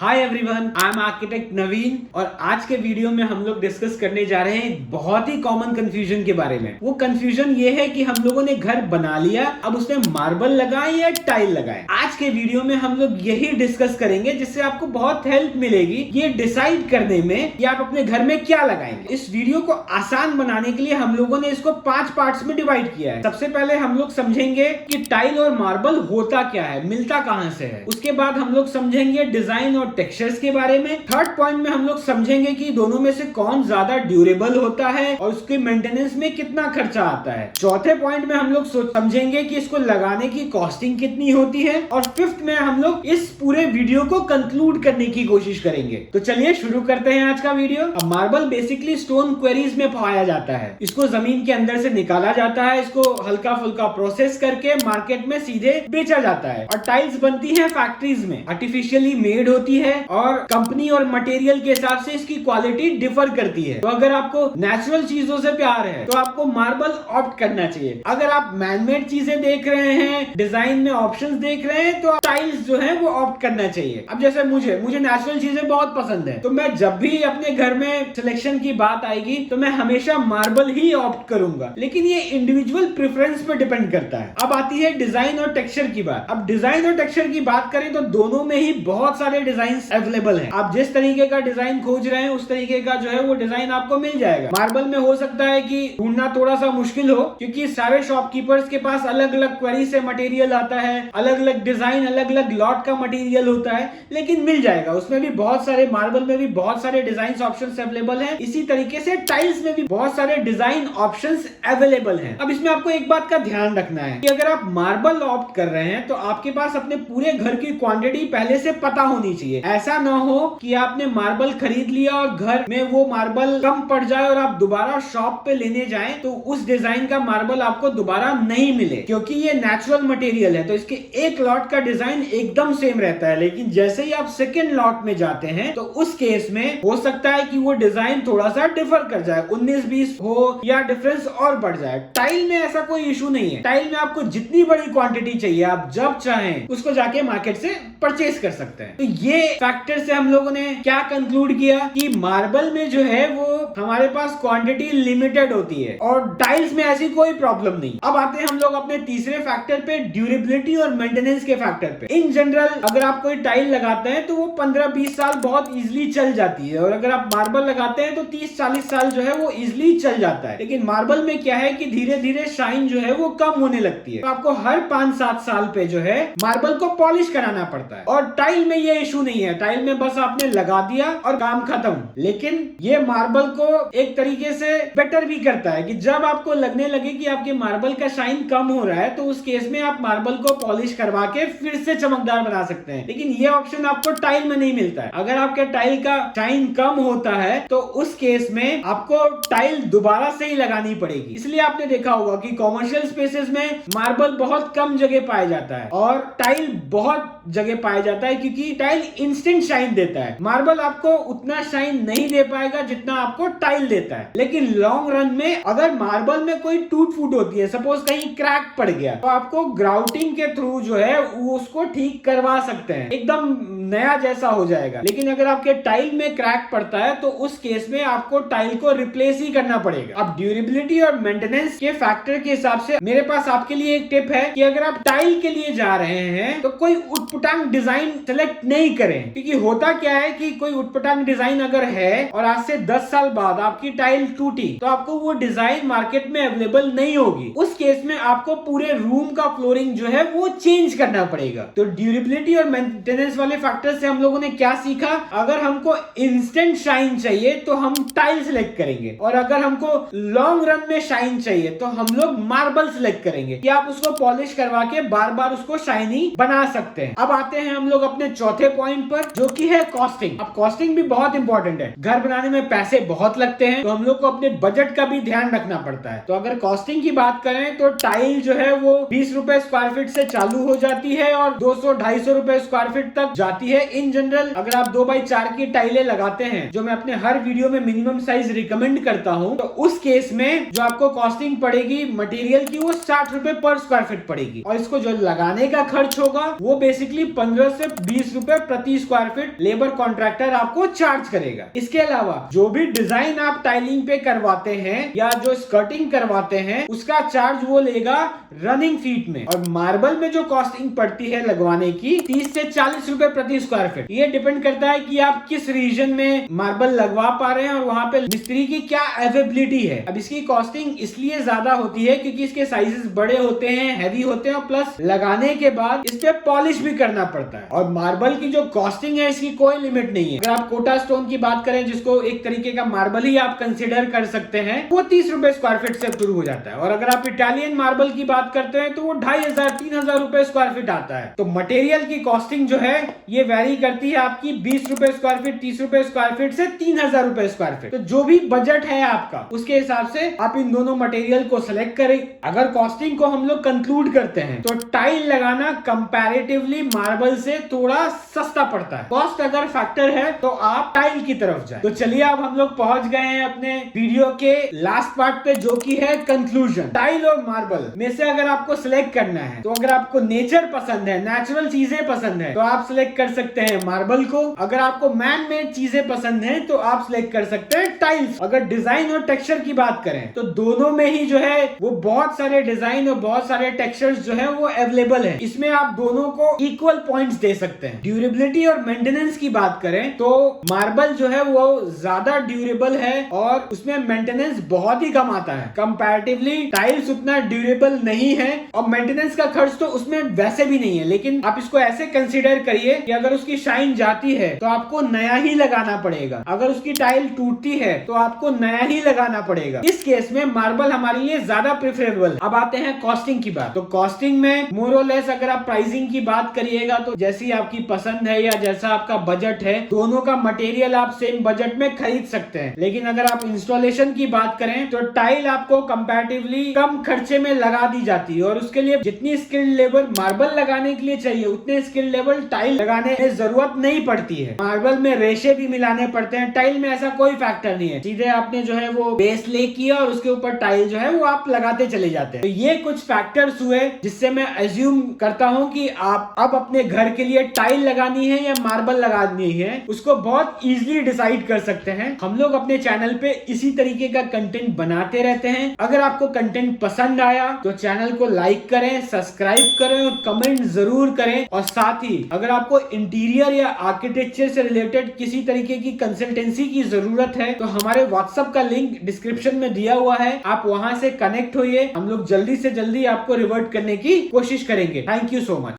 Hi everyone, I am architect Naveen और आज के वीडियो में हम लोग डिस्कस करने जा रहे हैं एक बहुत ही कॉमन कंफ्यूजन के बारे में। वो कंफ्यूजन ये है कि हम लोगों ने घर बना लिया, अब उसमें मार्बल लगाए या टाइल लगाए। आज के वीडियो में हम लोग यही डिस्कस करेंगे जिससे आपको बहुत हेल्प मिलेगी ये डिसाइड करने में कि आप अपने घर में क्या लगाएंगे। इस वीडियो को आसान बनाने के लिए हम लोगों ने इसको 5 पार्ट्स में डिवाइड किया है। सबसे पहले हम लोग समझेंगे कि टाइल और मार्बल होता क्या है, मिलता कहां से है। उसके बाद हम लोग समझेंगे डिजाइन और टेक्सचर्स के बारे में। थर्ड पॉइंट में हम लोग समझेंगे कि दोनों में से कौन ज्यादा ड्यूरेबल होता है और उसके मेंटेनेंस में कितना खर्चा आता है। चौथे पॉइंट में हम लोग समझेंगे कि इसको लगाने की कॉस्टिंग कितनी होती है। और फिफ्थ में हम लोग इस पूरे वीडियो को कंक्लूड करने की कोशिश करेंगे। तो चलिए शुरू करते हैं आज का वीडियो। अब मार्बल बेसिकली स्टोन क्वेरीज में पाया जाता है। इसको जमीन के अंदर से निकाला जाता है, इसको हल्का फुल्का प्रोसेस करके मार्केट में सीधे बेचा जाता है। और टाइल्स बनती है फैक्ट्रीज में, आर्टिफिशियली मेड होती है और कंपनी और मटेरियल के हिसाब से इसकी क्वालिटी डिफर करती है। तो अगर आपको नेचुरल चीजों से प्यार है तो आपको मार्बल ऑप्ट करना चाहिए। अगर आप मैनमेड चीजें देख रहे हैं, डिजाइन में ऑप्शंस देख रहे हैं, तो टाइल्स जो है वो ऑप्ट करना चाहिए। अब जैसे मुझे नेचुरल चीजें बहुत पसंद है, तो मैं जब भी अपने घर में सिलेक्शन की बात आएगी तो मैं हमेशा मार्बल ही ऑप्ट करूंगा। लेकिन ये इंडिविजुअल प्रेफरेंस पे डिपेंड करता है। अब आती है डिजाइन और टेक्सचर की बात। अब डिजाइन और टेक्सचर की बात करें तो दोनों में ही बहुत सारे डिजाइन अवेलेबल हैं। आप जिस तरीके का डिजाइन खोज रहे हैं उस तरीके का जो है वो डिजाइन आपको मिल जाएगा। मार्बल में हो सकता है कि ढूंढना थोड़ा सा मुश्किल हो, क्योंकि सारे शॉपकीपर्स के पास अलग अलग क्वेरी से मटेरियल आता है, अलग अलग डिजाइन, अलग अलग लॉट का मटेरियल होता है, लेकिन मिल जाएगा। उसमें भी बहुत सारे, मार्बल में भी बहुत सारे डिजाइन ऑप्शंस अवेलेबल हैं। इसी तरीके से टाइल्स में भी बहुत सारे डिजाइन ऑप्शंस अवेलेबल हैं। अब इसमें आपको एक बात का ध्यान रखना है कि अगर आप मार्बल ऑप्ट कर रहे हैं तो आपके पास अपने पूरे घर की क्वांटिटी पहले से पता होनी चाहिए। ऐसा ना हो कि आपने मार्बल खरीद लिया और घर में वो मार्बल कम पड़ जाए और आप दोबारा शॉप पे लेने जाएं तो उस डिजाइन का मार्बल आपको दोबारा नहीं मिले, क्योंकि ये नेचुरल मटेरियल है। तो इसके एक लॉट का डिजाइन एकदम सेम रहता है, लेकिन जैसे ही आप सेकेंड लॉट में जाते हैं तो उस केस में हो सकता है कि वो डिजाइन थोड़ा सा डिफर कर जाए, 19-20 हो या डिफरेंस और बढ़ जाए। टाइल में ऐसा कोई इशू नहीं है। टाइल में आपको जितनी बड़ी क्वांटिटी चाहिए आप जब चाहें उसको जाके मार्केट से परचेज कर सकते हैं। तो ये फैक्टर से हम लोगों ने क्या कंक्लूड किया कि मार्बल में जो है वो हमारे पास क्वांटिटी लिमिटेड होती है और टाइल्स में ऐसी कोई प्रॉब्लम नहीं। अब आते हैं हम लोग अपने तीसरे फैक्टर पे, ड्यूरेबिलिटी और मेंटेनेंस के फैक्टर पे। इन जनरल अगर आप कोई टाइल लगाते हैं तो वो 15-20 साल बहुत इजीली चल जाती है, और अगर आप मार्बल लगाते हैं तो 30-40 साल जो है वो इजीली चल जाता है। लेकिन मार्बल में क्या है कि धीरे धीरे शाइन जो है वो कम होने लगती है, तो आपको हर 5-7 साल पे जो है मार्बल को पॉलिश कराना पड़ता है। और टाइल में ये इशू नहीं है। टाइल में बस आपने लगा दिया और काम खत्म। लेकिन ये मार्बल को एक तरीके से बेटर भी करता है कि जब आपको लगने लगे कि आपके मार्बल का शाइन कम हो रहा है तो उस केस में आप मार्बल को पॉलिश करवा के फिर से चमकदार बना सकते हैं। लेकिन ये ऑप्शन आपको टाइल में नहीं मिलता है। अगर आपके टाइल का शाइन कम होता है तो उस केस में आपको टाइल दोबारा से ही लगानी पड़ेगी। इसलिए आपने देखा होगा कि कॉमर्शियल स्पेसेस में मार्बल बहुत कम जगह पाया जाता है और टाइल बहुत जगह पाया जाता है, क्योंकि टाइल इंस्टेंट शाइन देता है। मार्बल आपको उतना शाइन नहीं दे पाएगा जितना आपको टाइल देता है। लेकिन लॉन्ग रन में अगर मार्बल में कोई टूट फूट होती है, सपोज कहीं क्रैक पड़ गया, तो आपको ग्राउटिंग के थ्रू जो है वो उसको ठीक करवा सकते हैं, एकदम नया जैसा हो जाएगा। लेकिन अगर आपके टाइल में क्रैक पड़ता है तो उस केस में आपको टाइल को रिप्लेस ही करना पड़ेगा। अब ड्यूरेबिलिटी और मेंटेनेंस के फैक्टर के हिसाब से मेरे पास आपके लिए एक टिप है कि अगर आप टाइल के लिए जा रहे हैं तो कोई उटपटांग डिजाइन सेलेक्ट नहीं करें, क्योंकि होता क्या है कि कोई उटपटांग डिजाइन अगर है और आज से 10 साल बाद आपकी टाइल टूटी तो आपको वो डिजाइन मार्केट में अवेलेबल नहीं होगी। उस केस में आपको पूरे रूम का फ्लोरिंग जो है वो चेंज करना पड़ेगा। तो ड्यूरेबिलिटी और मेंटेनेंस वाले फैक्टर से हम लोगों ने क्या सीखा? अगर हमको इंस्टेंट शाइन चाहिए तो हम टाइल सिलेक्ट करेंगे, और अगर हमको लॉन्ग रन में शाइन चाहिए तो हम लोग मार्बल सिलेक्ट करेंगे कि आप उसको पॉलिश करवा के बार बार उसको शाइनी बना सकते हैं। अब आते हैं हम लोग अपने चौथे पॉइंट पर, जो कि है कॉस्टिंग। अब कॉस्टिंग भी बहुत इंपॉर्टेंट है। घर बनाने में पैसे बहुत लगते हैं, तो हम लोग को अपने बजट का भी ध्यान रखना पड़ता है। तो अगर कॉस्टिंग की बात करें तो टाइल जो है वो 20 रुपए स्क्वायर फीट से चालू हो जाती है और 200-250 रुपए स्क्वायर फीट तक जाती होती है इन जनरल अगर आप 2x4 की टाइलें लगाते हैं, जो मैं अपने हर वीडियो में मिनिमम साइज रिकमेंड करता हूं, तो उस केस में जो आपको कॉस्टिंग पड़ेगी मटेरियल की वो 60 रुपए पर स्क्वायर फीट पड़ेगी, और इसको जो लगाने का खर्च होगा वो बेसिकली 15 से 20 रुपए प्रति स्क्वायर फीट लेबर कॉन्ट्रैक्टर आपको चार्ज करेगा। इसके अलावा जो भी डिजाइन आप टाइलिंग पे करवाते हैं या जो स्कर्टिंग करवाते हैं उसका चार्ज वो लेगा रनिंग फीट में। और मार्बल में जो कॉस्टिंग पड़ती है लगवाने की 30 से 40 रुपए प्रति स्क्वायर फीट, ये डिपेंड करता है कि आप किस रीजन में मार्बल लगवा पा रहे हैं और वहां पे मिस्त्री की क्या अवेलेबिलिटी है। अब इसकी कॉस्टिंग इसलिए ज्यादा होती है क्योंकि इसके साइजेस बड़े होते हैं, हैवी होते हैं, और प्लस लगाने के बाद इस पे पॉलिश भी करना पड़ता है। और मार्बल की जो कॉस्टिंग है इसकी कोई लिमिट नहीं है। अगर आप कोटा स्टोन की बात करें, जिसको एक तरीके का मार्बल ही आप कंसिडर कर सकते हैं, वो 30 रुपए स्क्वायर फीट से शुरू हो जाता है। और अगर आप इटालियन मार्बल की बात करते हैं तो वो 2500-3000 रुपए स्क्वायर फीट आता है। तो मटेरियल की कॉस्टिंग जो है ये वेरी करती है आपकी 20 रुपए स्क्वायर फीट, 30 रुपए स्क्वायर फीट से 3000 रुपए स्क्वायर फीट। तो जो भी बजट है आपका उसके हिसाब से आप इन दोनों मटेरियल को सिलेक्ट करें। अगर कॉस्टिंग को हम लोग कंक्लूड करते हैं तो टाइल लगाना कंपैरेटिवली मार्बल से थोड़ा सस्ता पड़ता है। कॉस्ट अगर फैक्टर है तो आप टाइल की तरफ जाए। तो चलिए अब हम लोग पहुंच गए हैं अपने वीडियो के लास्ट पार्ट पे, जो की है कंक्लूजन। टाइल और मार्बल में से अगर आपको सिलेक्ट करना है तो अगर आपको नेचर पसंद है, नेचुरल चीजें पसंद है, तो आप सिलेक्ट कर सकते हैं मार्बल को। अगर आपको मैन मेड चीजें पसंद है तो आप सिलेक्ट कर सकते हैं टाइल्स। अगर डिजाइन और टेक्सचर की बात करें तो दोनों में ही जो है वो बहुत सारे डिजाइन और बहुत सारे टेक्सचर्स जो है वो अवेलेबल है। इसमें आप दोनों को इक्वल पॉइंट्स दे सकते हैं। ड्यूरेबिलिटी और मेंटेनेंस की बात करें तो मार्बल जो है वो ज्यादा ड्यूरेबल है और उसमें मेंटेनेंस बहुत ही कम आता है। कंपैरेटिवली टाइल्स उतना ड्यूरेबल नहीं है और मेंटेनेंस का खर्च तो उसमें वैसे भी नहीं है। लेकिन आप इसको ऐसे कंसीडर करिए कि अगर उसकी शाइन जाती है तो आपको नया ही लगाना पड़ेगा, अगर उसकी टाइल टूटती है तो आपको नया ही लगाना पड़ेगा। इस केस में मार्बल हमारे लिए ज्यादा प्रेफरेबल है। अब आते हैं कॉस्टिंग की बात। तो कॉस्टिंग में मोर और लेस अगर आप प्राइसिंग की बात करिएगा तो जैसी आपकी पसंद है या जैसा आपका बजट है, दोनों का मटेरियल आप सेम बजट में खरीद सकते हैं। लेकिन अगर आप इंस्टॉलेशन की बात करें तो टाइल आपको कंपैरेटिवली कम खर्चे में लगा दी जाती है और उसके लिए जितनी स्किल्ड लेबर मार्बल लगाने के लिए चाहिए उतने स्किल्ड लेवल टाइल लगाने में जरूरत नहीं पड़ती है। मार्बल में रेशे भी मिलाने पड़ते हैं, टाइल में ऐसा कोई फैक्टर नहीं है। सीधे आपने जो है वो बेस ले किया और उसके ऊपर टाइल जो है वो आप लगाते चले जाते हैं। तो ये कुछ फैक्टर्स हुए जिससे मैं अज्यूम करता हूं कि आप अब अपने घर के लिए टाइल लगानी है या मार्बल लगानी है उसको बहुत इजीली डिसाइड कर सकते हैं। हम लोग अपने चैनल पे इसी तरीके का कंटेंट बनाते रहते हैं। अगर आपको कंटेंट पसंद आया तो चैनल को लाइक करें, सब्सक्राइब करें और कमेंट जरूर करें। और साथ ही अगर आपको इंटीरियर या आर्किटेक्चर से रिलेटेड किसी तरीके की कंसल्टेंसी की जरूरत है तो हमारे व्हाट्सएप का लिंक डिस्क्रिप्शन में दिया हुआ है, आप वहां से कनेक्ट होइए। हम लोग जल्दी से जल्दी आपको रिवर्ट करने की कोशिश करेंगे। Thank you so much.